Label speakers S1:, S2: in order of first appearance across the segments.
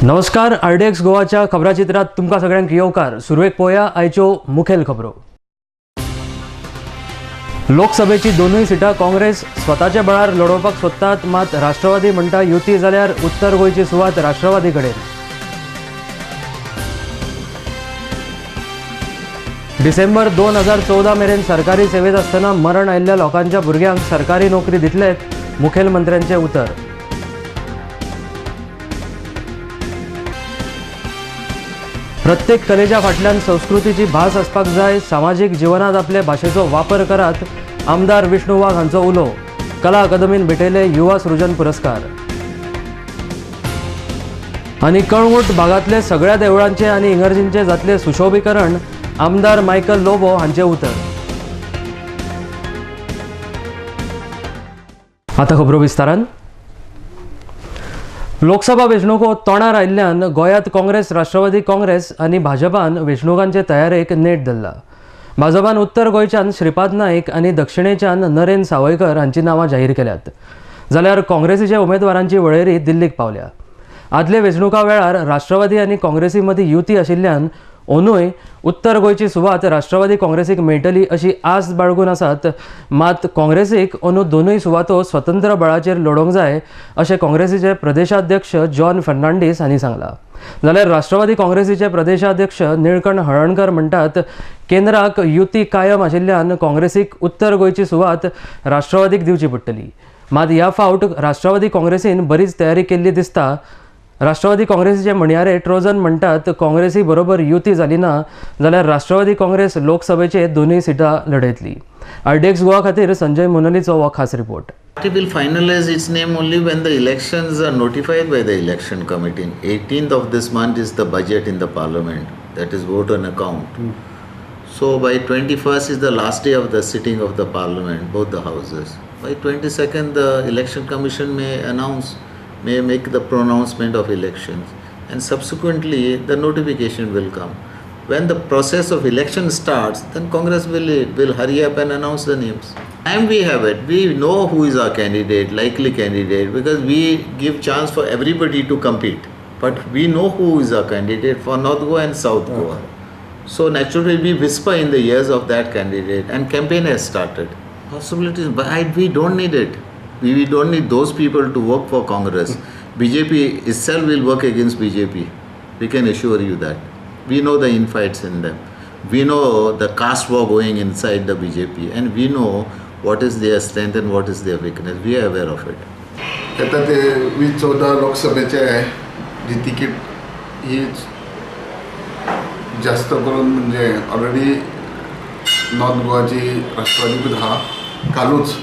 S1: नमस्कार, आरडीएक्स गोवाच्या खबराचित्रात तुमका सगळ्यांक येवकार. सुरवेक पोया आयच्यो मुखेल खबरो. लोकसभेची दोनूय सिटां काँग्रेस स्वताच्या बळार लढोवपाक सोदतात, मात राष्ट्रवादी म्हणटा युती जाल्यार उत्तर गोंयची सुवात राष्ट्रवादी कडेन. डिसेंबर 2014 मेरेन सरकारी सेवेत आसतना मरण आयिल्ल्या लोकांच्या भुरग्यांक सरकारी नोकरी दितलेत, मुखेलमंत्र्यांचे उतर. प्रत्येक कलेच्या फाटल्यान संस्कृतीची भास आसपाक जाय. सामाजीक जिवनात आपले भाषेचो वापर करात. आमदार विष्णू वाघ हांचो उलो. कला अकादमीन भेटयले युवा सृजन पुरस्कार. आनी कळंगूट भागातले सगळ्या देवळांचे आनी इगर्जींचे जातले सुशोभीकरण. आमदार मायकल लोबो हांचे उतर. आता खबरो विस्तारान. लोकसभा वेंचणुको तोंडार आयिल्ल्यान गोंयांत काँग्रेस, राष्ट्रवादी काँग्रेस आनी भाजपान वेंचणुकांचे तयारेक नेट धरला. भाजपान उत्तर गोंयच्यान श्रीपाद नाईक आनी दक्षिणेच्यान नरेन सावयकर हांची नांवां जाहीर केल्यात, जाल्यार काँग्रेसीच्या उमेदवारांची वळेरी दिल्लीक पावल्या. आदले वेंचणुका वेळार राष्ट्रवादी आनी काँग्रेसी मदीं युती आशिल्ल्यान अंदूय उत्तर गोंयची सुवात राष्ट्रवादी काँग्रेसीक मेळटली अशी आस बाळगून आसात, मात काँग्रेसीक अंदू दोनूय सुवातो स्वतंत्र बळाचेर लढोवंक जाय अशें काँग्रेसीचे प्रदेशाध्यक्ष जॉन फर्नांडीस हांणी सांगलां. जाल्यार राष्ट्रवादी काँग्रेसीचे प्रदेशाध्यक्ष निळकंठ हळर्णकर म्हणटात, केंद्राक युती कायम आशिल्ल्यान काँग्रेसीक उत्तर गोंयची सुवात राष्ट्रवादीक दिवची पडटली. मात ह्या फावट राष्ट्रवादी काँग्रेसीन बरीच तयारी केल्ली दिसता. राष्ट्रवादी काँग्रेसीचे म्हणयारे ट्रोजन म्हणटात, काँग्रेसी बरोबर युती जाली ना जाल्यार राष्ट्रवादी काँग्रेस लोकसभेचे दोनूय सिटां लढयतली. आरडीएक्स गोवा खातीर संजय मुनलीचो हो खास report.
S2: Party will finalize its name only when the elections are notified by the election committee. 18th of this month is the budget in the parliament, that is vote on account. So by 21st is the last day of the sitting of the parliament, both the houses. By 22nd the election commission may make the pronouncement of elections, and subsequently the notification will come. When the process of election starts, then Congress will hurry up and announce the names. And we have it. We know who is our candidate, likely candidate, because we give chance for everybody to compete. But we know who is our candidate for North Goa and South Goa. So naturally we whisper in the ears of that candidate, and campaign has started. Possibilities, but we don't need it. We don't need those people to work for Congress. BJP itself will work against BJP. We can assure you that. We know the infights in them. We know the caste war going inside the BJP, and we know what is their strength and what is their weakness. We are aware of it.
S3: आता ते 2014 लोकसभेचे जी ticket ही जास्त करून म्हणजे already north गोवाची Rashtrawadi हा कालूच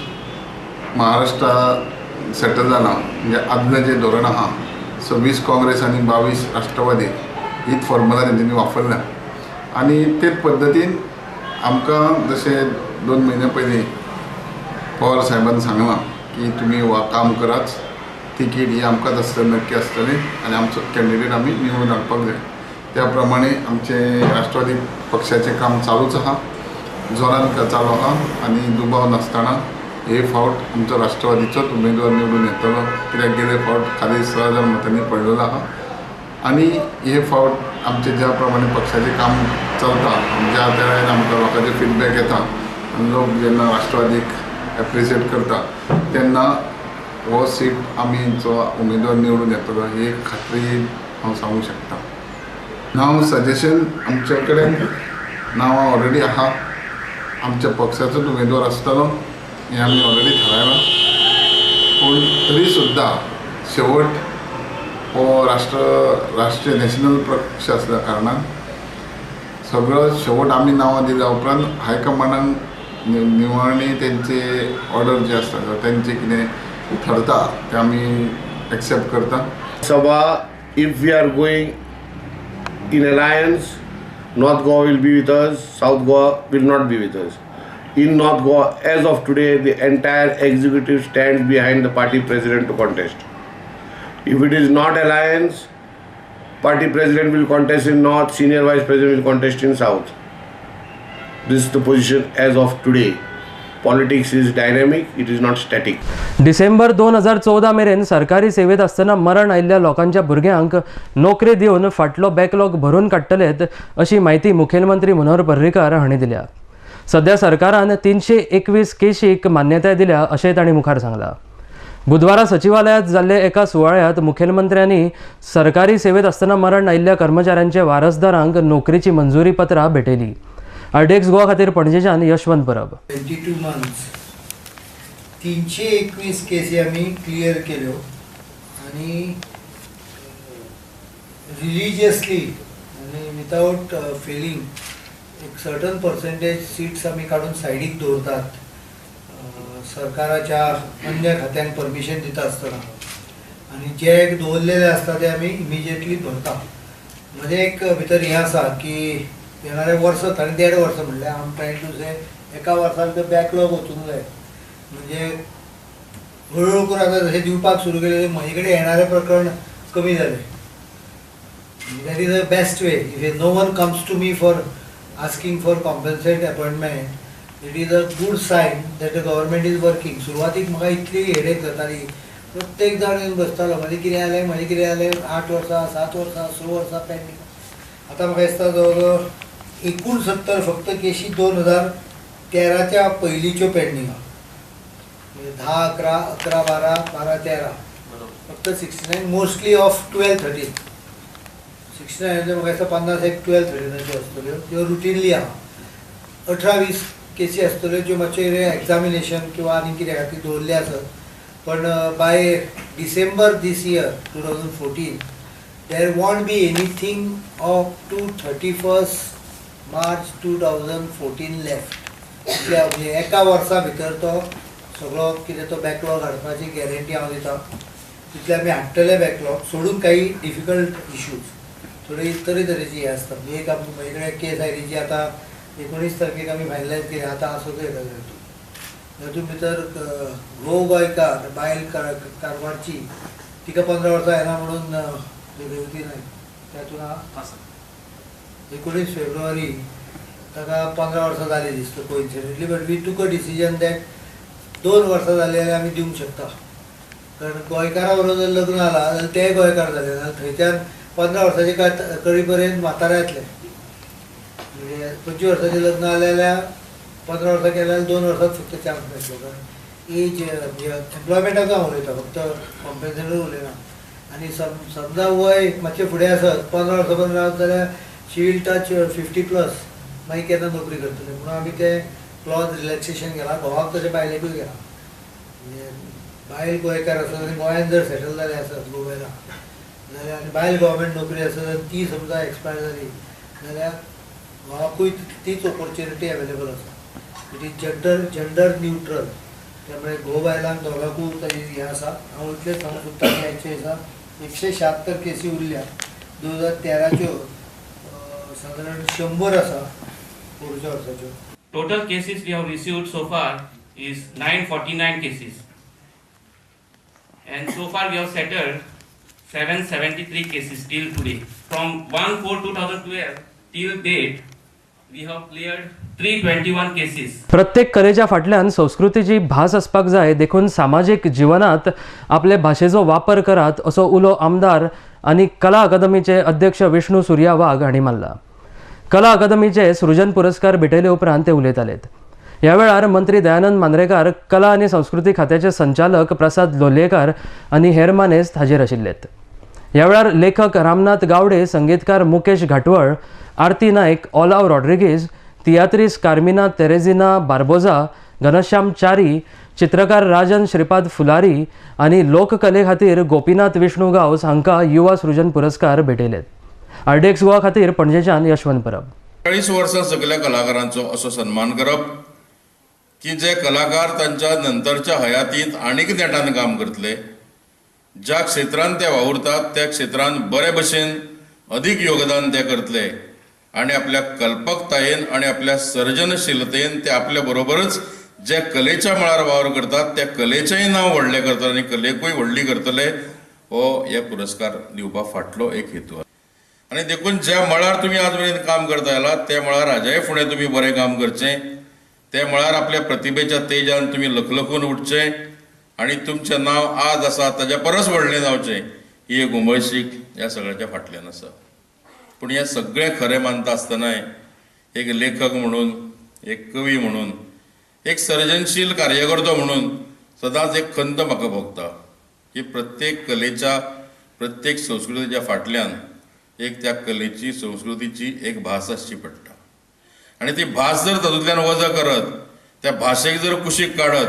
S3: Maharashtra settle जाला. म्हणजे आदलें जे धोरण आहा 26 काँग्रेस आनी 22 राष्ट्रवादी हीच फॉर्म्युला तेंच्यांनी वापरल्या. आनी तेच पद्दतीन आमकां जशें 2 म्हयने पयलीं पवार साहेबान सांगलां की तुमी काम कराच, तिकीट ही आमकांच आसतली, नक्की आसतली, आनी आमचो कॅन्डिडेट आमी निवडून हाडपाक जाय. त्या प्रमाणे आमचे राष्ट्रवादी पक्षाचें काम चालूच आहा, जोरान चालू आहा. आनी दुबाव नासतना हे फावट आमचो राष्ट्रवादीचोच उमेदवार निवडून येतलो, कित्याक गेले फावट खाली 6,000 मतांनी पडलेलो आहा. आनी हे फावट आमचे ज्या प्रमाणे पक्षाचें काम चलता, ज्या तरेन आमकां लोकांचे फिडबॅक येता आनी लोक जेन्ना राष्ट्रवादीक एप्रिशिएट करता तेन्ना हो सीट आमी जो उमेदवार निवडून येतलो ही एक खात्री हांव सांगूं शकता. नांव सजेशन आमचे कडेन नांवां ऑलरेडी आहा. आमच्या पक्षाचोच उमेदवार आसतलो हें आमी ऑलरेडी थारायलां. पूण तरी सुद्दां शेवट हो राष्ट्रीय नॅशनल पक्ष आसल्या कारणान सगळो शेवट आमी नांवां दिल्या उपरांत हायकमांडान निवडणी तेंचे ऑर्डर जे आसता तेंचे कितें ठरता तें आमी एक्सेप्ट करता.
S4: Sabha, if we are going in alliance, North Goa will be with us, South Goa will not be with us. In North Goa, as of today, the entire executive stands behind the party president to contest. If it is not alliance, party president will contest in North, senior vice president will contest in South. This is the position as of today. Politics is dynamic, it is not static.
S1: December 2014 मेरेन सरकारी सेवेत असतना मरण आयिल्ल्या लोकांच्या भुरग्यांक नोकरी दिवन फाटलो बॅकलॉग भरून काडटलेत अशी माहिती मुखेलमंत्री मनोहर पर्रीकार हांणी दिल्या. सध्या सरकारान 321 केशीक मान्यताय दिल्या अशें तांणी मुखार सांगलां. बुधवारा सचिवालयात जाल्ले एका सुवाळ्यात मुखेलमंत्र्यांनी सरकारी सेवेत असतना मरण आयिल्ल्या कर्मचाऱ्यांच्या वारसदारांक नोकरीची मंजुरी पत्रां भेटयली. आरडीएक्स गोवा खातीर पणजेच्यान यशवंत परब.
S5: 22 मंथ्स 321 केसी आम्ही क्लियर केल्यो आणि रिलिजियसली आणि विथआउट फेलिंग एक सर्टन पर्सेंटेज सीट्स आम्ही काढून सायडीक दवरतात. सरकाराच्या अन्य खात्यांक परमिशन दिता आसतना आणि जे दवरलेले असता ते आम्ही इमिजिएटली भरता. म्हणजे एक भितर हें आसा की येणारे वर्स आनी 1.5 वर्स म्हणल्यार आय एम ट्रायंग टू से एका वर्सान तो बॅकलॉग वचूंक जाय. म्हणजे हळूहळू करून आतां जशें दिवपाक सुरू केलें म्हजे कडेन येणारे प्रकरण कमी जाले. That is the best way. If no one comes to me for asking for compensate appointment, it is a good sign that the government is working. सुरवातीक म्हाका इतली हेडेक जाताली, प्रत्येक जाण येवन बसतालो म्हजें कितें जालें म्हजें कितें जालें. 8 वर्सां 7 वर्सां 6 वर्सां पेंडींग. आतां म्हाका दिसता जवळ जवळ 69 फक्त केशी 2013च्या पयलींच्यो पेंडींग आहा. म्हणजे 10, 11, 11, 12, 12, 13 फक्त 69 मोस्टली ऑफ 12-13. 69 म्हणजे म्हाका दिसता 50 एक 12-13 आसतल्यो त्यो रुटीनली आहा. 18-20 केसी आसतल्यो ज्यो मातशे एक्झामिनेशन किंवा आनी कितें खातीर दवरल्ले आसत. पण by December this year 2014 there won't be anything up to 31st March 2014 left. म्हणजे एका वर्सा भितर तो सगळो कितें तो बॅकलॉग हाडपाची गॅरंटी हांव दिता. तितले आमी हाडटले बॅकलॉग सोडून काही डिफिकल्ट इश्यूज थोडी तरेतरेची हे आसता. म्हणजे एक म्हजे कडेन केस आयिल्ली आतां 19 तारखेक आमी फायनलायज केली. आतां आसोच येता तातूंत भितर घोव गोंयकार बायल कारवारची तिका 15 वर्सां येना म्हणून वेगळी नाही. तातूंत 19 फेब्रुवारी ताका 15 वर्सां जाली दिसता कोइन्सिडेंटली. बट वी टूक अ डिसिजन दॅट 2 वर्सां जाली जाल्यार आमी दिवंक शकता. कारण गोंयकारा बरोबर जर लग्न जालां जाल्यार तेय गोंयकार जाले जाल्यार थंयच्यान 15 वर्साचे कडी पर्यंत म्हातारा येतले. म्हणजे 25 वर्साचें लग्न जालें जाल्यार 15 वर्सां केलें जाल्यार 2 वर्सांत फक्त चान्स मेळटलो. कारण एज एम्प्लॉयमेंटाचो हांव उलयता, फक्त कॉम्पेन्सेटूच उलयना. आनी समजा वय मातशें फुडें आसत 15 वर्सां पर्यंत रावत जाल्यार शी वील टच 50+ मागीर केन्ना नोकरी करतले. म्हणून आमी ते क्लॉज रिलॅक्सेशन केलां. घोवाक तशें बायलेकूय केलां. म्हणजे बायल गोंयकार आसत आनी गोंयांत जर सेटल जाले आसत गोव्याला जाल्यार आनी बायल गव्हर्मेंट नोकरी आसत आनी ती समजा एक्सपायर जाली जाल्यार घोवाकूय तीच ऑपॉर्च्युनिटी अवेलेबल आसा. It is gender neutral. त्यामुळे घोव बायलांक दोगांकूय हें आसा. हांव इतलेंच सांगूंक सोदता की हाचे दिसा 176 केसी उरल्या. 2013च्यो साधारण 100 आसा पुढच्या वर्साच्यो.
S6: Total cases we have received so far is 949 cases, and so far we have settled 773 cases till today. From 1/4/2012 till date, we have cleared 321 cases.
S1: प्रत्येक कलेच्या फाटल्यान संस्कृतीची भास असपाक जाय देखून सामाजिक जीवनात आपले भाषेचो वापर करात असो उलो आमदार आणि कला अकादमीचे अध्यक्ष विष्णू सुर्या वाघ हांणी मारला. कला अकादमीचे सृजन पुरस्कार भेटयले उपरांत ते उलयतालेत. ह्या वेळार मंत्री दयानंद मांद्रेकार, कला आनी संस्कृती खात्याचे संचालक प्रसाद लोलयेकार आनी हेर मानेस्त हाजीर आशिल्लेत. ह्या वेळार लेखक रामनाथ गावडे, संगीतकार मुकेश घाटवळ, आरती नायक, ऑलाव रॉड्रिगीज, तियात्रीस कार्मिना तेरेझिना बार्बोजा, घनश्याम च्यारी, चित्रकार राजन श्रीपाद फुलारी आनी लोककले खातीर गोपीनाथ विष्णू गांवस हांकां युवा सृजन पुरस्कार भेटयलेत. आरडीएक्स गोवा खातीर पणजेच्यान यशवंत परब.
S7: 40 वर्सां सगळ्या कलाकारांचो असो सन्मान करप की जे कलाकार तांच्या नंतरच्या हयातींत आनीक नेटान काम करतले. ज्या क्षेत्रांत ते वावुरतात त्या क्षेत्रांत बरे भशेन अदीक योगदान ते करतले आनी आपल्या कल्पकतायेन आनी आपल्या सर्जनशीलतेन ते आपल्या बरोबरच जे कलेच्या मळार वावर करतात त्या कलेचेंय नांव व्हडलें करतले आनी कलेकूय व्हडली करतले. हो हे पुरस्कार दिवपा फाटलो एक हेतू. आनी देखून ज्या मळार तुमी आज मेरेन काम करता आयलात त्या मळार हाज्याय फुडें तुमी बरें काम करचें ते म्हळ्यार आपल्या प्रतिभेच्या तेजान तुम्ही लखलखून उठचें आनी तुमचें नांव आज आसा ताच्या परस व्हडलें जावचें ही एक उमळशीक ह्या सगळ्याच्या फाटल्यान आसा. पूण हें सगळें खरें मानता आसतनाय एक लेखक म्हणून, एक कवी म्हणून, एक सर्जनशील कार्यकर्तो म्हणून सदांच एक खंत म्हाका भोगता की प्रत्येक कलेच्या, प्रत्येक संस्कृतीच्या फाटल्यान एक त्या कलेची, संस्कृतीची एक भास आसची पडटा. आनी ती भास जर तातूंतल्यान वजा करत, त्या भाशेक जर कुशीक काडत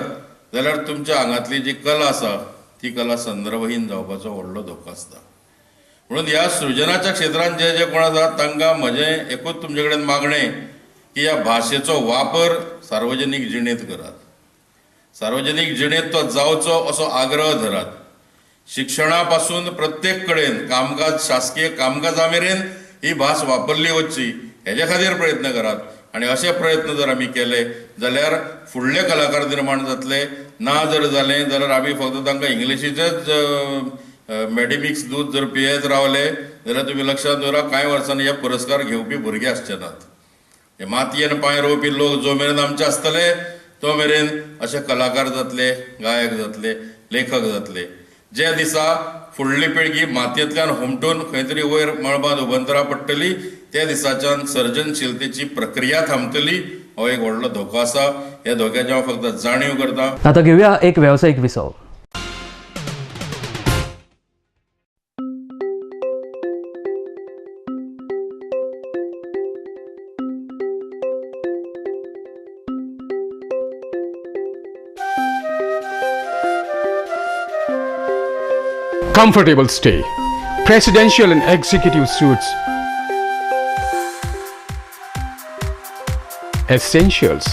S7: जाल्यार तुमच्या आंगातली जी कला आसा ती कला संदर्भहीन जावपाचो व्हडलो धोको आसता. म्हणून ह्या सृजनाच्या क्षेत्रांत जे जे कोण आसात तांकां म्हजें एकूच तुमचे कडेन मागणें की ह्या भाशेचो वापर सार्वजनीक जिणेंत करात. सार्वजनीक जिणेंत तो जावचो असो आग्रह धरात. शिक्षणा पासून प्रत्येक कडेन कामकाज, शासकीय कामकाजा मेरेन ही भास वापरली वचची हेजे खातीर प्रयत्न करात. आनी अशे प्रयत्न जर आमी केले जाल्यार फुडले कलाकार निर्माण जातले. ना जर जालें जाल्यार आमी फक्त तांकां इंग्लिशीचेच मॅडिमिक्स दूद जर पियेत रावले जाल्यार तुमी लक्षांत दवरा कांय वर्सांनी हे पुरस्कार घेवपी भुरगे आसचे नात. हे मातयेन पांय रोवपी लोक जो मेरेन आमचे आसतले तो मेरेन अशे कलाकार जातले, गायक जातले, लेखक जातले. जे दिसा फुडली पिळगी मातयेंतल्यान हुमटून खंय तरी वयर मळबांत उबंतरा पडटली त्या दिसाच्यान सर्जनशीलतेची प्रक्रिया थांबतली. हो एक व्हडलो धोको आसा. ह्या धोक्याची हांव फक्त जाणीव करता.
S1: आता घेऊया एक व्यावसायिक विसव.
S8: Comfortable stay, presidential and executive suites, essentials,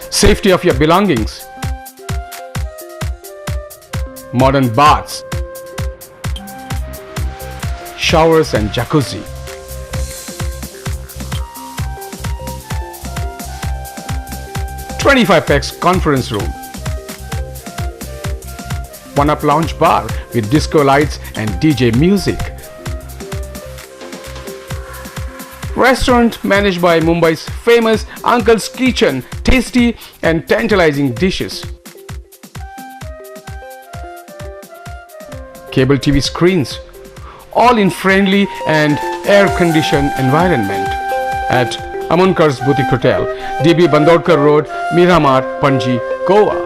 S8: safety of your belongings, modern baths, showers and jacuzzi, (25x) conference room, 1-up lounge bar with disco lights and DJ music. Restaurant managed by Mumbai's famous Uncle's Kitchen, tasty and tantalizing dishes. Cable TV screens, all in friendly and air-conditioned environment at Amunkar's Boutique Hotel, DB Bandodkar Road, Miramar, Panji, Goa.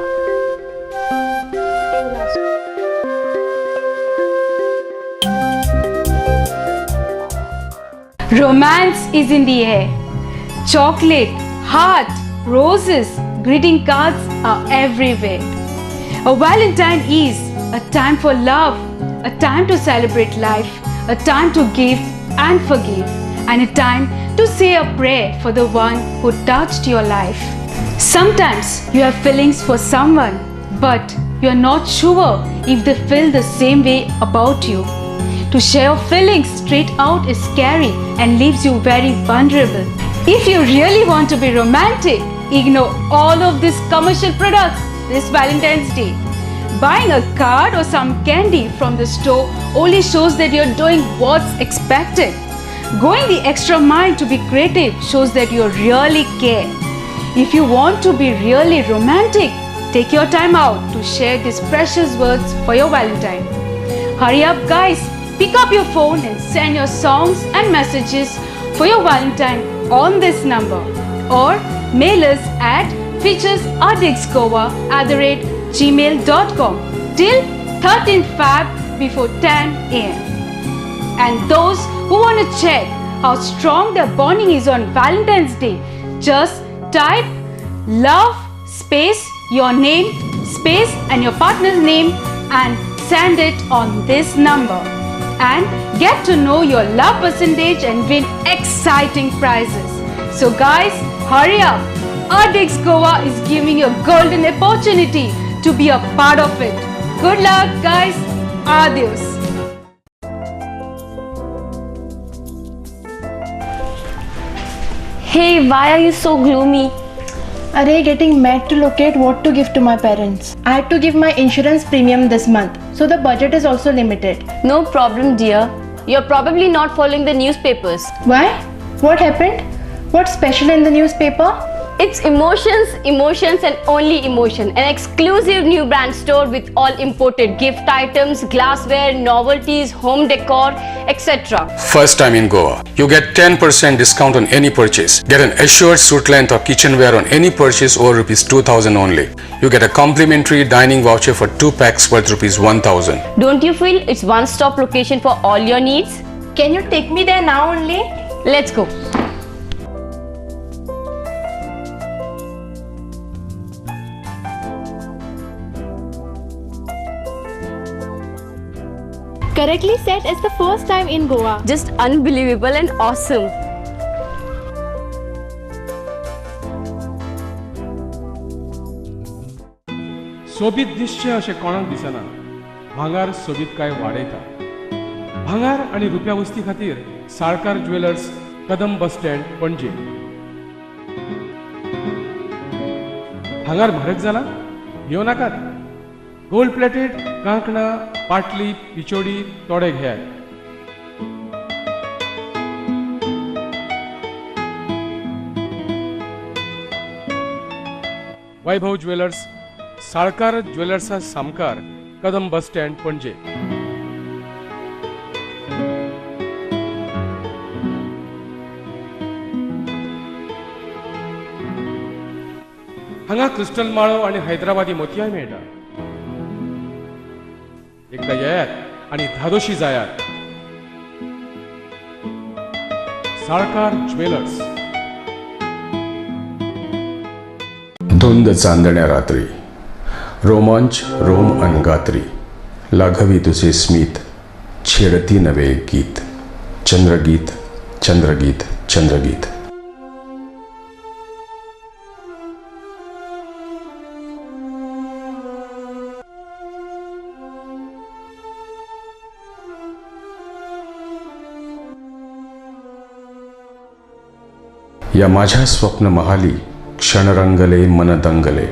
S9: Romance is in the air. Chocolate, heart, roses, greeting cards are everywhere. A Valentine is a time for love, a time to celebrate life, a time to give and forgive, and a time to say a prayer for the one who touched your life. Sometimes you have feelings for someone, but you are not sure if they feel the same way about you. To share your feelings straight out is scary and leaves you very vulnerable. If you really want to be romantic, ignore all of these commercial products this Valentine's Day. Buying a card or some candy from the store only shows that you're doing what's expected. Going the extra mile to be creative shows that you really care. If you want to be really romantic, take your time out to share these precious words for your Valentine. Hurry up, guys! Pick up your phone and send your songs and messages for your Valentine on this number, or mail us at featuresartixgoa@gmail.com till 13th Feb before 10 a.m. And those who want to check how strong their bonding is on Valentine's Day, just type love space your name space and your partner's name and send it on this number. And get to know your love percentage and win exciting prizes. So guys, hurry up! Ardix Goa is giving you a golden opportunity to be a part of it. Good luck, guys! Adios!
S10: Hey, why are you so gloomy?
S11: Array, getting mad to locate what to give to my parents. I had to give my insurance premium this month, so the budget is also limited.
S10: No problem, dear. You're probably not following the newspapers.
S11: Why? What happened? What's special in the newspaper?
S10: It's emotions, emotions, and only emotion. An exclusive new brand store with all imported gift items, glassware, novelties, home decor, etc.
S8: First time in Goa, you get 10% discount on any purchase. Get an assured suit length or kitchenware on any purchase over ₹2,000 only. You get a complimentary dining voucher for 2 packs worth ₹1,000.
S10: Don't you feel it's one-stop location for all your needs?
S11: Can you take me there now only?
S10: Let's go.
S11: Correctly said, it's the first time in Goa.
S10: Just unbelievable and awesome.
S8: सोबीत दिसचें अशें कोणाक दिसना. भांगार सोबीत काय वाडयता. भांगार आनी रुप्या वस्ती खातीर Salkar jewellers, Kadam bus stand, Panaji. भांगार म्हारग जाला? घेवनाकात. गोल्ड प्लेटेड कांकणां, पाटली, पिचोडी तोडे घेयात. वैभव ज्वेलर्स, साळकार ज्वेलर्सा सामकार, कदम बस स्टँड, पणजे. हांगा क्रिस्टल माळो आनी हैदराबादी मोतयाय मेळटा. एकदा येयात आनी धादोशी जायात. साळकार ज्वेलर्स. धुंद चांदण्या रात्री, रोमांच रोम अनगात्री, लाघवी तुझे स्मित, छेडती नवे गीत. चंद्रगीत, चंद्रगीत, चंद्रगीत. या माझ्या स्वप्न महाली क्षण रंगले, मन दंगले.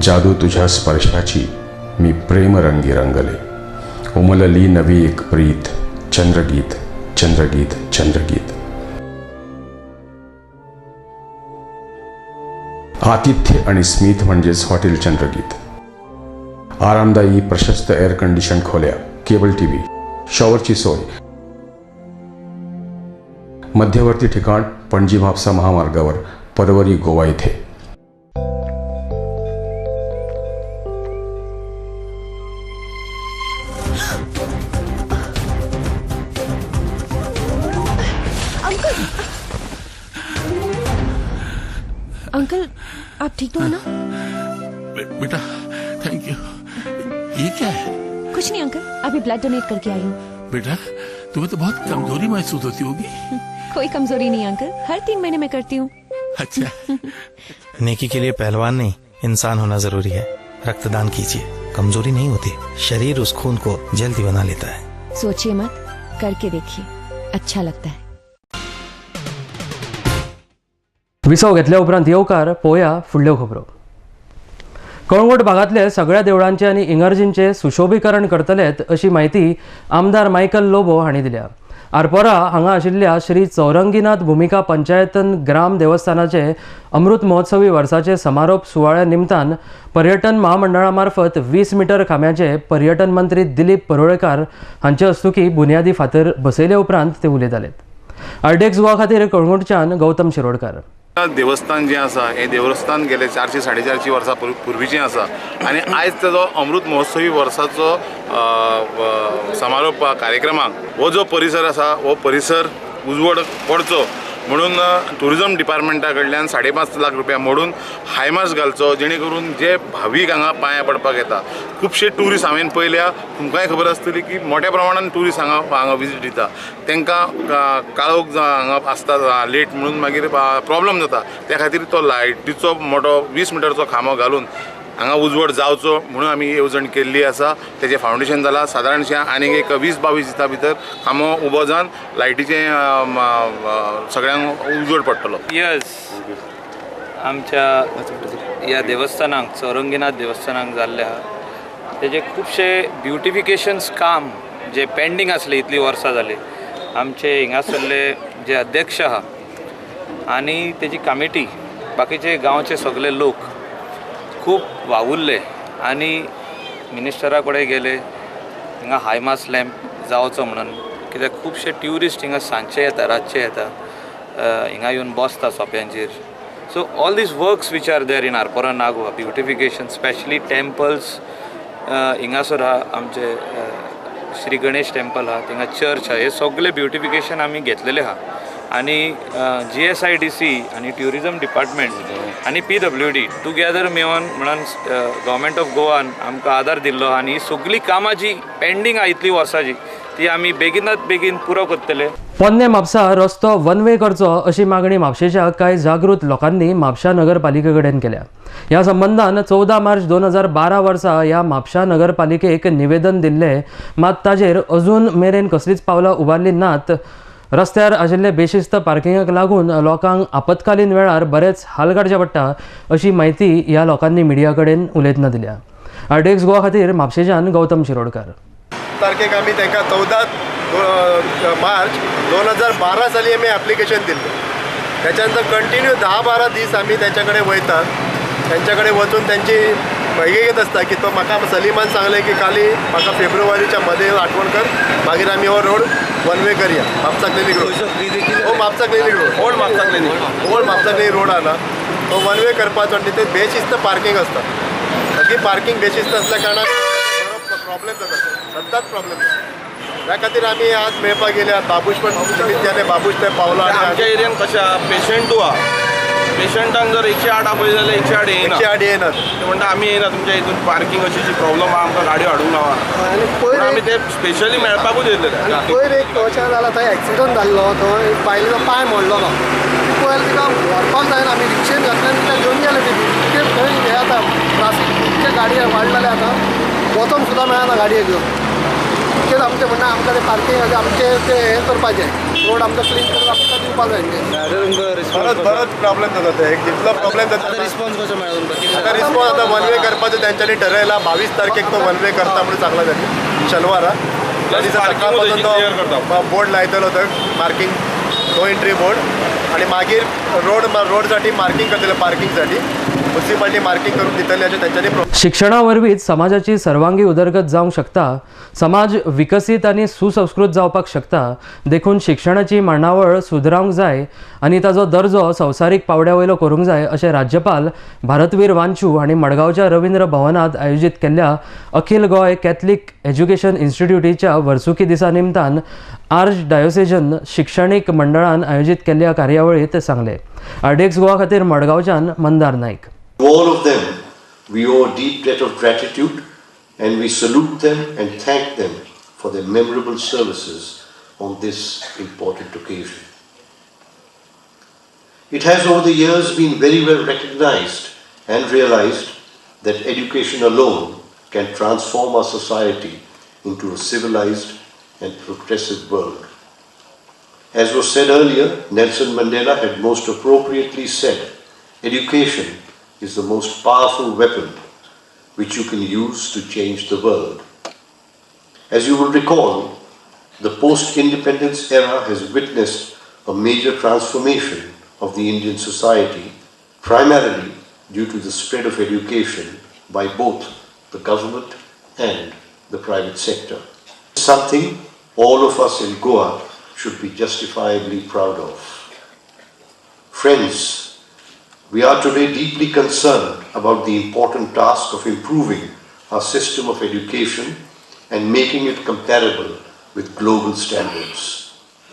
S8: जादू तुझ्या स्पर्शाची मी प्रेम रंगी रंगले. उमलली नवी एक प्रीत. चंद्रगीत, चंद्रगीत, चंद्रगीत. आतिथ्य आणि स्मित म्हणजेच हॉटेल चंद्रगीत. आरामदायी प्रशस्त एअर कंडिशन खोल्या, केबल टीव्ही, शॉवरची सोय. मध्यवर्ती ठिकाण पणजी म्हापसा महामार्गावर, परवरी, गोवा येथे.
S12: अंकल, आप ठीक तो हो ना?
S13: बेटा थैंक यू. ये क्या है?
S12: कुछ नहीं अंकल, अभी ब्लड डोनेट करके आई हूँ.
S13: बेटा तुम्हें तो बहुत कमजोरी महसूस होती होगी.
S12: कोई कमजोरी नहीं अंकल, हर 3 महीने में करती हूँ.
S13: अच्छा.
S14: नेकी के लिए पहलवान नहीं, इंसान होना जरूरी है. रक्तदान कीजिए, कमजोरी नहीं होती. शरीर उस खून को जल्दी बना लेता है.
S12: सोचिए मत, करके देखिए, अच्छा लगता है.
S1: विसव घेतल्या उपरांत येवकार पळोवया फुडल्यो खबरो. कळंगूट भागातले सगळ्या देवळांचे आनी इगर्जींचे सुशोभीकरण करतलेत अशी माहिती आमदार मायकल लोबो हांणी दिल्या. आरपोरा हांगा आशिल्ल्या श्री चौरंगीनाथ भूमिका पंचायतन ग्राम देवस्थानाचे अमृत महोत्सवी वर्साचे समारोप सुवाळ्या निमतान पर्यटन महामंडळा मार्फत 20 मीटर खांब्याचे पर्यटन मंत्री दिलीप परोळेकार हांचे हस्तुकी बुन्यादी फातर बसयले उपरांत ते उलयताले. आरडेक्स गोवा खातीर कळंगूटच्यान गौतम शिरोडकार.
S3: देवस्थान जें आसा हें देवस्थान गेले 400-450 वर्सां पूर्वीचें आसा आनी आयज तेजो अमृत महोत्सवी वर्साचो समारोप कार्यक्रमाक हो जो परिसर आसा हो परिसर उजवड पडचो म्हणून टुरिजम डिपार्टमेंटा कडल्यान 5.5 लाख रुपया मोडून हायमास घालचो जेणे करून जे भावीक हांगा पांया पडपाक येता. खुबशे ट्युरिस्ट हांवें पळयल्या, तुमकांय खबर आसतली की मोठ्या प्रमाणान ट्युरिस्ट हांगा विजीट दिता. तांकां काळोख हांगा आसता लेट म्हणून मागीर प्रॉब्लम जाता. त्या खातीर तो लायटीचो मोठो 20 मिटरचो खांबो घालून हांगा उजवड जावचो म्हणून आमी येवजण केल्ली आसा. तेजें फावंडेशन जालां. सादारणशें आनीक एक 20-22 दिसां भितर खांबो उबो जावन लायटीचें सगळ्यांक उजवड पडटलो.
S15: यस, आमच्या ह्या देवस्थानाक चौरंगीनाथ देवस्थानाक जाल्ले आहा तेजे खुबशे ब्युटिफिकेशन्स काम जे पेंडींग आसले इतली वर्सां जाली. आमचे हिंगासरले जे अध्यक्ष आहा आनी तेजी कमिटी बाकीचे गांवचे सगळे लोक खूब वावुरले आनी मिनिस्टरा कडेन गेले हिंगा हायमास लॅम्प जावचो म्हणून, कित्याक खुबशे ट्युरिस्ट हिंगा सांजचे येता रातचे येता, हिंगा येवन बसता सोंप्यांचेर. So all these works which are there in Arpora Nagoa, beautification specially temples, हिंगासर आहा आमचे श्री गणेश टेम्पल आहा, थिंगा चर्च आहा, हे सगळे ब्युटिफिकेशन आमी घेतलेले आहा. आनी GSIDC आनी ट्युरिजम डिपार्टमेंट आनी PWD टुगेदर मेळोन म्हणून गव्हर्मेंट ऑफ गोवान आमकां आदार दिल्लो आनी ही सगळीं कामां जी पेंडींग आहा इतली वर्सांची ती आमी बेगिनात बेगीन पुरो करतले.
S1: पोन्ने म्हापसा रस्तो वन वे करचो अशी मागणी म्हापशेच्या कांय जागृत लोकांनी म्हापशा नगरपालिके कडेन केल्या. ह्या संबंधान 14 मार्च 2012 वर्सा ह्या म्हापशा नगरपालिकेक निवेदन दिल्ले, मात ताजेर अजून मेरेन कसलीच पावलां उबारली नात. रस्त्यार आशिल्ले बेशिस्त पार्किंगाक लागून लोकांक आपतकालीन वेळार बरेच हाल काडचे पडटा अशी म्हायती ह्या लोकांनी मिडिया कडेन उलयतना दिल्या. आरटीएक्स गोवा खातीर म्हापशेच्यान गौतम शिरोडकार.
S16: तारखेक आमी तांकां 14 मार्च 2012 साली आमी ॲप्लिकेशन दिल्लें. त्याच्यानंतर कंटिन्यू 10-12 दीस आमी तेंच्या कडेन वयतात. तेंच्या कडेन वचून तेंची येत असता की तो म्हाका सलीमान सांगलें की काली म्हाका फेब्रुवारीच्या मध्ये आठवण कर, मागीर आमी हो रोड वन वे करया. म्हापसा क्लिनीक रोड, हो Mapusa clinic road, old Mapusa clinic road आहा ना, तो वन वे करपाचो. आनी ते बेशिस्त पार्किंग असता, सगळी पार्किंग बेशिस्त असल्या कारणान प्रॉब्लेम जाता, सदांच प्रॉब्लेम जाता. त्या खातीर आमी आज मेळपाक गेले. बाबूश पण विद्याने बाबूश ते पावला.
S17: आमच्या एरियन कशें आहा, पेशंटू आहा, पेशंटांक जर 108 आपय जाल्यार 108 येयनात. ते म्हणटा आमी येयना, तुमच्या हितून पार्किंग अशी प्रॉब्लम आहा, आमकां गाडयो हाडूंक नावा. आनी आमी ते स्पेशली मेळपाकूच येतले.
S16: पयर एक अशें जालां, थंय एक्सिडंट जाल्लो, थंय बायलेचो पांय मोडलो. पयर तिका व्हरपाक जायना, आमी रिक्षेन घातल्यान तिका घेवन गेले. ती थंय हे आतां ट्राफिकचे गाडये वाडलेले आतां, वचोंक सुद्दां मेळना गाडये घेवन. इतकेंच आमचें म्हणणें, आमकां ते पार्किंग आमचे ते हें करपाचें, रोड आमकां क्लीन करून आमकां दिवपाक जाय. परत प्रॉब्लेम जाता. ते एक जितलो प्रॉब्लेम जाता. रिस्पॉन्स कसो मेळ्ळा तुमकां? आता रिस्पॉन्स आतां वन वे करपाचो तेंच्यांनी ठरयला. 22 तारखेक तो वन वे करता म्हणून सांगला त्यांनी, शेनवारा. बोर्ड लायतलो थंय मार्किंग, नो एंट्री बोर्ड. आणि मागीर रोडसाठी मार्किंग करतले, पार्किंगसाठी म्युन्सिपालिटी मार्किंग करून दितले अशें तेंच्यांनी.
S1: शिक्षणा वरवींच समाजाची सर्वांगी उदरगत जावंक शकता, समाज विकसीत आनी सुसंस्कृत जावपाक शकता. देखून शिक्षणाची मांडावळ सुदरावंक जाय आनी ताजो दर्जो संवसारीक पावड्यावयलो करूंक जाय अशें राज्यपाल भारतवीर वांचू हांणी मडगांवच्या रवींद्र भवनांत आयोजीत केल्ल्या अखिल गोंय कॅथलीक एज्युकेशन इन्स्टिट्यूटच्या वर्सुकी दिसा निमतान आर्च डायोसेजन शिक्षणीक मंडळान आयोजीत केल्ल्या कार्यावळींत सांगले. आरटीएक्स गोवा खातीर मडगांवच्यान मंदार नायक.
S18: To all of them, we owe a deep debt of gratitude and we salute them and thank them for their memorable services on this important occasion. It has over the years been very well recognized and realized that education alone can transform our society into a civilized and progressive world. As was said earlier, Nelson Mandela had most appropriately said, education is the most powerful weapon which you can use to change the world. As you will recall, the post-independence era has witnessed a major transformation of the Indian society, primarily due to the spread of education by both the government and the private sector. Something all of us in Goa should be justifiably proud of. Friends, we are today deeply concerned about the important task of improving our system of education and making it comparable with global standards.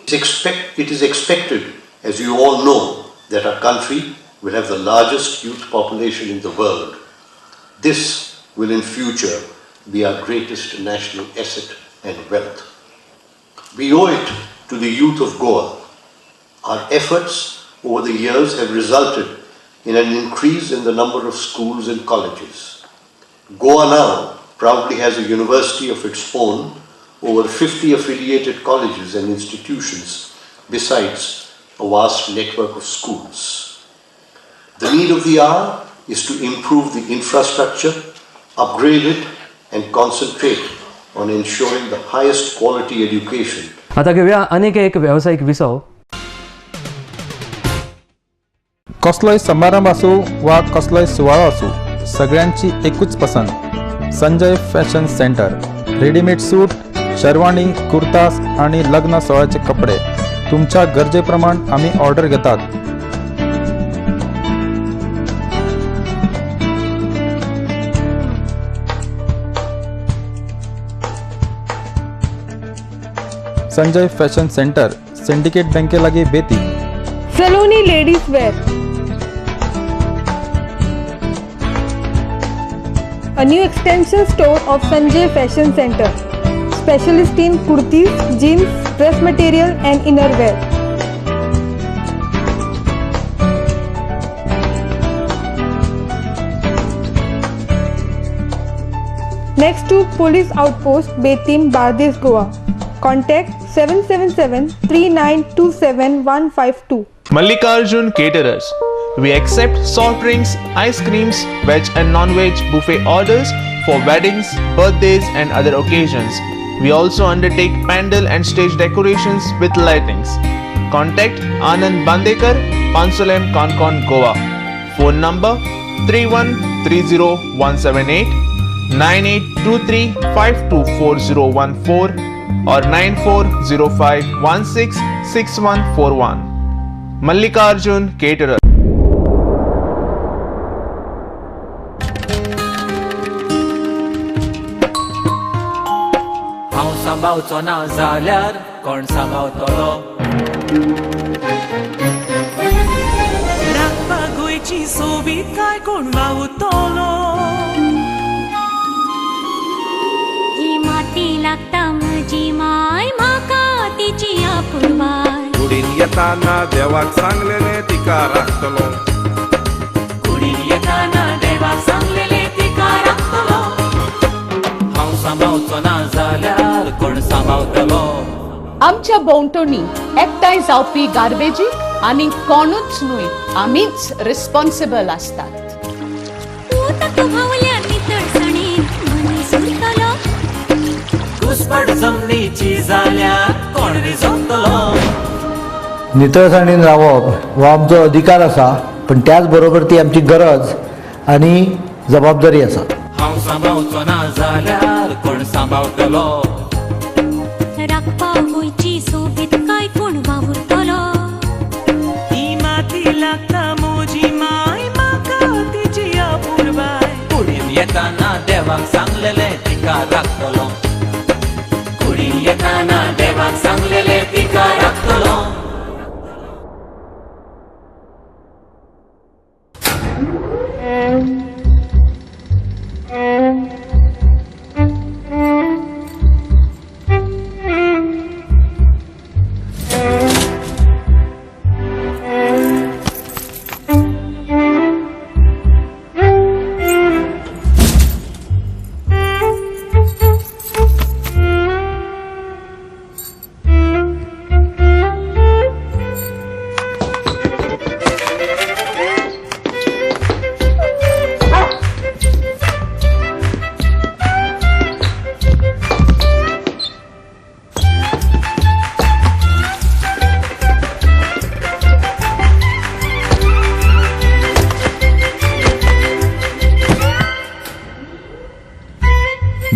S18: It is expected, as you all know, that our country will have the largest youth population in the world. This will in future be our greatest national asset and wealth. We owe it to the youth of Goa. Our efforts over the years have resulted in an increase in the number of schools and colleges. Goa now proudly has a university of its own, over 50 affiliated colleges and institutions, besides a vast network of schools. The need of the hour is to improve the infrastructure, upgrade it, and concentrate on ensuring the highest quality education.
S1: आता घेऊया अनेक एक व्यावसायिक विसव.
S19: कसलोय समारंभ आसूं वा कसलोय सुवाळो आसूं सगळ्यांची एकूच पसंत संजय फॅशन सेंटर. रेडीमेड सूट, शेरवानी, कुर्तास आणि लग्न सोहळ्याचे कपडे तुमच्या गरजेप्रमाण आम्ही ऑर्डर घेतात. संजय फॅशन सेंटर, सिंडिकेट बँके लागीं बेती.
S9: Saloni ladies wear. A new extension store of Sanjay Fashion Center. Specialist in kurtis, jeans, dress material and innerwear. Next to Police Outpost, Betim, Bardes, Goa. Contact 777-3927-152.
S20: Mallikarjun Caterers. We accept soft drinks, ice creams, veg and non-veg buffet orders for weddings, birthdays and other occasions. We also undertake pandal and stage decorations with lightings. Contact Anand Bandekar, Pansolem, Concon, Goa. Phone number 3130-178, 9823524014 or 9405166141. Mallikarjun Caterer.
S21: हांव सांबाळचो ना जाल्यार कोण सांबाळतलो. राखपाक गोंयची सोबीत काय कोण वावुरतलो.
S22: ही माती लागता म्हजी माय म्हाका तिची आपुरबाय.
S17: कुडीन येताना देवाक सांगलेले तिका राखतलो.
S21: कुडीन येताना देवाक सांगलेले तिका राखतलो. हांव सांबाळचो ना जाल्यार कोण सांबाळतलो.
S23: आमच्या भोंवतणी एकठांय जावपी गार्बेजीक आनी कोणूच न्हय आमीच रिस्पॉन्सिबल आसतात.
S21: घुसपट जमनीची जाल्यार कोण रिजवतलो.
S5: नितळसाणीन रावप हो आमचो अधिकार आसा, पण त्याच बरोबर ती आमची गरज आनी जबाबदारी आसा.
S21: हांव सांबाळचो ना जाल्यार कोण सांबाळतलो.
S22: राखपाक गोंयची सोबीत काय कोण वावुरतलो.
S21: ही माती लागता म्हजी माय म्हाका तिची आपुरबाय. कुडीन येताना देवाक सांगलेले तिका राखतलो. कुडीन येताना देवाक सांगलेले तिका राखतलो.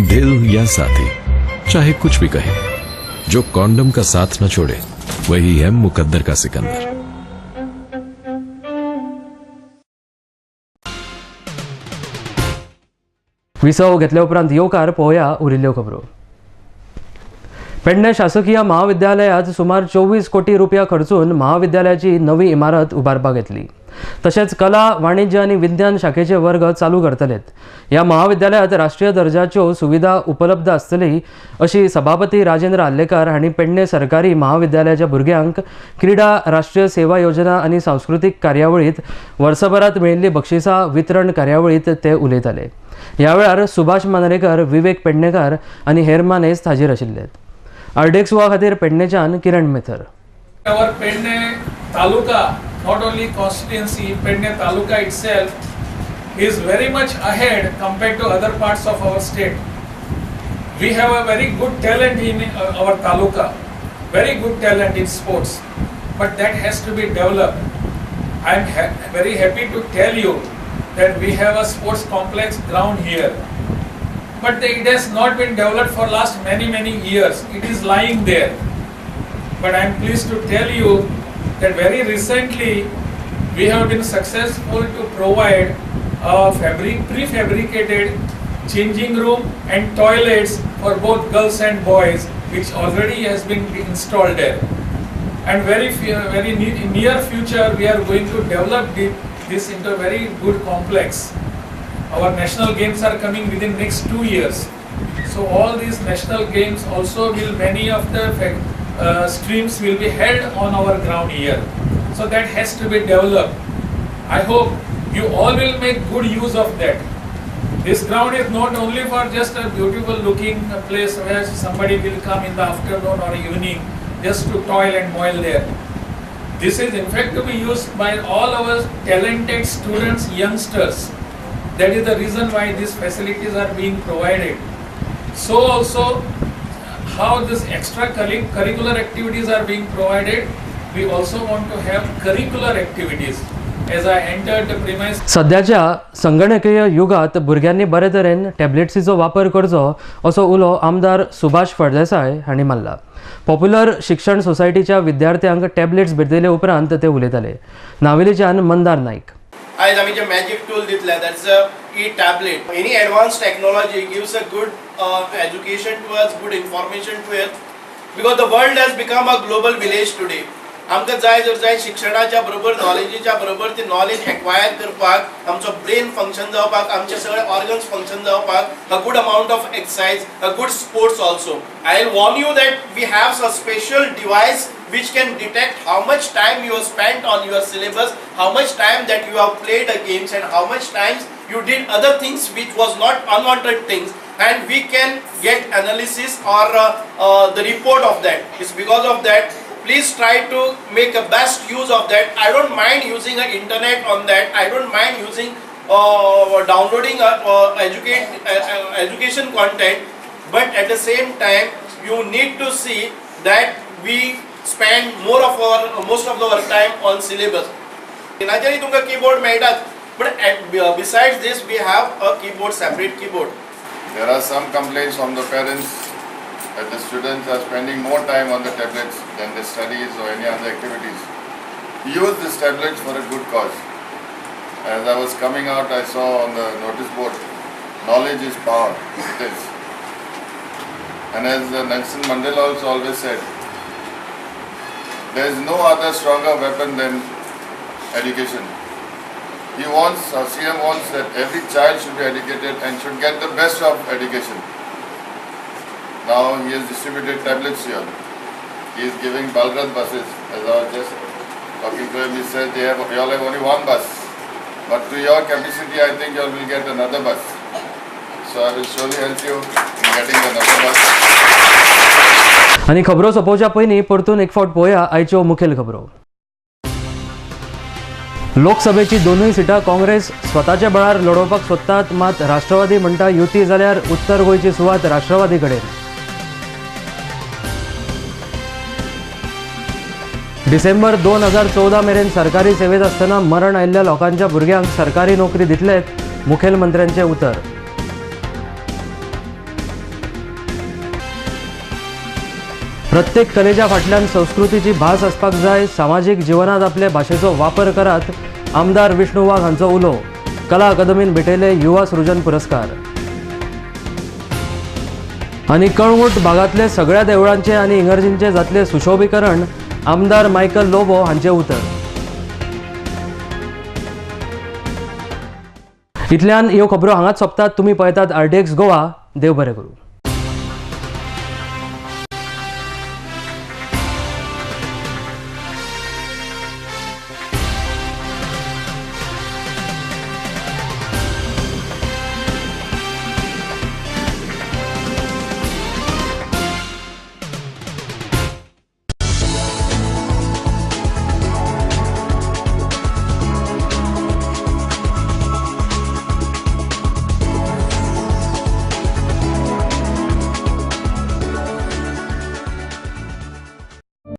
S24: दिल या साथी, चाहे कुछ भी कहे, जो कॉन्डम का साथ न छोड़े वही है मुकद्दर का सिकंदर.
S1: विसाव घेतल्या उपरांत येवकार पळोवया उरिल्ल्यो खबरो. पेडणे शासकीय महाविद्यालयात सुमार 24 कोटी रुपया खर्चून महाविद्यालयाची नवी इमारत उबारपाक येतली. तशेंच कला, वाणिज्य आनी विज्ञान शाखेचे वर्ग चालू करतलेत. ह्या महाविद्यालयात राष्ट्रीय दर्जाच्यो सुविधा उपलब्ध आसतली अशी सभापती राजेंद्र आल्लेकर हांणी पेडणे सरकारी महाविद्यालयाच्या भुरग्यांक क्रीडा, राष्ट्रीय सेवा योजना आनी सांस्कृतीक कार्यावळींत वर्सभरात मेळिल्ली बक्षिसां वितरण कार्यावळींत ते उलयताले. ह्या वेळार सुभाष मांद्रेकर, विवेक पेडणेकार आनी हेर मानेस्त हाजीर आशिल्ले. अर्डेक्सवा खातीर पेडणेच्यान किरण मेथर.
S25: Our Pedne Taluka, not only constituency, Pedne Taluka itself is very much ahead compared to other parts of our state. We have a very good talent in our Taluka, very good talent in sports, but that has to be developed. I'm very happy to tell you that we have a sports complex ground here. But it has not been developed for last many years. It is lying there. But I am pleased to tell you that very recently we have been successful to provide a prefabricated changing room and toilets for both girls and boys, which already has been installed there. And very near future we are going to develop this into a very good complex. Our national games are coming within next 2 years. So all these national games also will, many of the streams will be held on our ground here. So that has to be developed. I hope you all will make good use of that. This ground is not only for just a beautiful looking place where somebody will come in the afternoon or evening just to toil and moil there. This is in fact to be used by all our talented students, youngsters. That is the reason why these facilities are being provided. So also how this extra curricular activities are being provided, we also want to have curricular activities. As I entered the premise.
S1: सध्याच्या संगणकीय युगात भुरग्यांनी बरे तरेन टॅबलेट्सीचो वापर करचो असो उलो आमदार सुभाष फळदेसाय हांणी मारला. पॉप्युलर शिक्षण सोसायटीच्या विद्यार्थ्यांक टॅबलेट्स भेट दिले उपरांत ते उलयताले. नावेलीच्यान मंदार नाईक.
S2: आज आमी जे मॅजिक टूल दितले, that's a e-tablet. Any advanced technology gives a good education to us, good information to us, because the world has become a global village today. आमकां जाय शिक्षणाच्या बरोबर नॉलेजीच्या बरोबर ती नॉलेज एक्वायर करपाक, आमचो ब्रेन फंक्शन जावपाक, आमचे सगळे ऑर्गन्स फंक्शन जावपाक, a good amount of exercise, a good sports also. I will warn you that we have a special device which can detect how much time you have spent on your syllabus, how much time that you have played the games, and how much times you did other things which was not unwanted things, and we can get analysis or the report of that. It's because of that, please try to make a best use of that. I don't mind using an internet on that. I don't mind using downloading education content, but at the same time you need to see that we spend most of our time on syllabus. Naturally तुमका keyboard मेळटात, but besides this we have a keyboard, separate keyboard.
S3: There are some complaints from the parents that the students are spending more time on the tablets than the studies or any other activities. Use these tablets for a good cause. As I was coming out, I saw on the notice board, knowledge is power. It is. And as Nelson Mandela also always said, there is no other stronger weapon than education. He wants, our CM wants that every child should be educated and should get the best of education. Now he has distributed tablets here. He is giving Balrat buses. As I was just talking to him, he said you all have only one bus. But to your capacity, I think you all will get another bus. So I will surely help you in getting another bus.
S1: आणि खबरो सोंपोवच्या पयलीं परतून एक फावट पळोवया आयच्यो मुखेल खबरो. लोकसभेची दोनूय सिटां काँग्रेस स्वताच्या बळार लडोवपाक सोदतात, मात राष्ट्रवादी म्हणटा युती जाल्यार उत्तर गोंयची सुवात राष्ट्रवादी कडेन. डिसेंबर 2014 मेरेन सरकारी सेवेत आसतना मरण आयिल्ल्या लोकांच्या भुरग्यांक सरकारी नोकरी दितलेत, मुखेलमंत्र्यांचे उतर. प्रत्येक कलेच्या फाटल्यान संस्कृतीची भास आसपाक जाय, सामाजीक जिवनात आपले भाशेचो वापर करात, आमदार विष्णू वाघ हांचो उलो. कला अकादमीन भेटयले युवा सृजन पुरस्कार. आनी कळंगूट भागातले सगळ्या देवळांचे आनी इगर्जींचे जातले सुशोभीकरण, आमदार मायकल लोबो हांचे उतर. इतल्यान ह्यो खबरो हांगाच सोंपतात. तुमी पळयतात RTX गोवा. देव बरें करूं.